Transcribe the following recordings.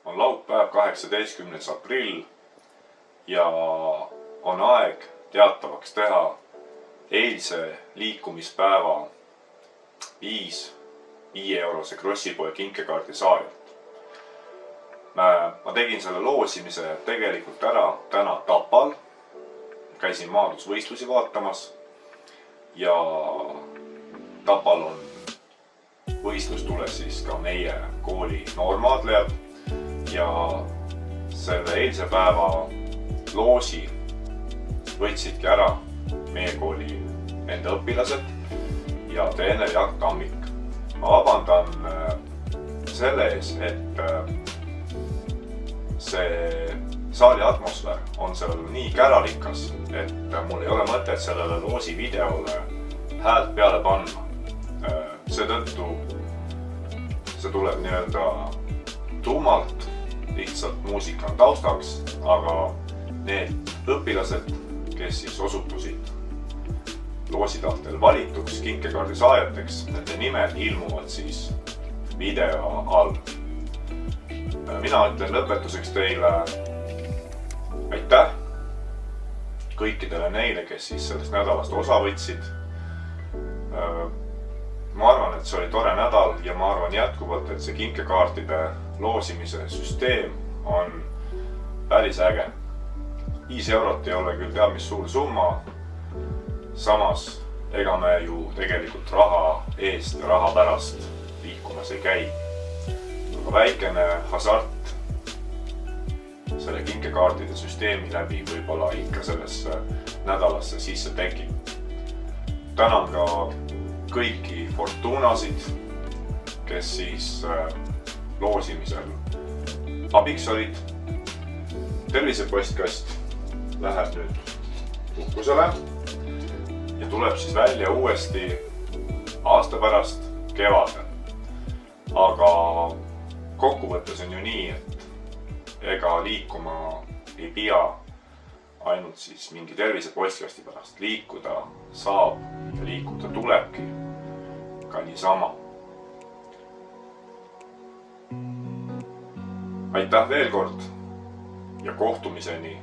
On laupäev, 18. aprill ja on aeg teatavaks teha eilse liikumispäeva 5 eurose Krossipoe kinkekaardi saajalt. Ma tegin selle loosimise tegelikult ära täna Tapal. Käisin maadlusvõistlusi vaatamas ja Tapal on võistlustule siis ka meie kooli noormaadlejad ja selle eilse päeva loosi võtsidki ära meie kooli enda õpilased ja treener Jaak Tammik. Ma vabandan selle ees, et see saali atmosfäär on seal nii käralikas, et mul ei ole mõtet sellele loosi videole häält peale panna. Seetõttu see tuleb nii-öelda tuumalt, lihtsalt muusika on taustaks, aga need õpilased, kes siis osutusid loositahtel valituks kinkekaardi saajateks, nende nimed ilmuvad siis video all. Mina ütlen lõpetuseks teile aitäh kõikidele neile, kes siis sellest nädalast osa võtsid. Ma arvan, et see oli tore nädal ja ma arvan jätkuvalt, et see kinkekaartide loosimise süsteem on päris äge. 5 eurot ei ole küll teab mis suur summa, samas ega me ju tegelikult raha eest ja raha pärast liikumas ei käi. Aga väikene hasart selle kinkekaartide süsteemi läbi võib-olla ikka sellesse nädalasse sisse tekib. Tänan ka kõiki Fortunasid, kes siis loosimisel abiks olid. Tervisepostkast läheb nüüd puhkusele ja tuleb siis välja uuesti aasta pärast kevadel. Aga kokkuvõttes on ju nii, et ega liikuma ei pea ainult siis mingi tervisepostkasti pärast. Liikuda saab ja liikuda tulebki ka niisama. Aitäh veel kord ja kohtumiseni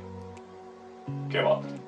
kevadel.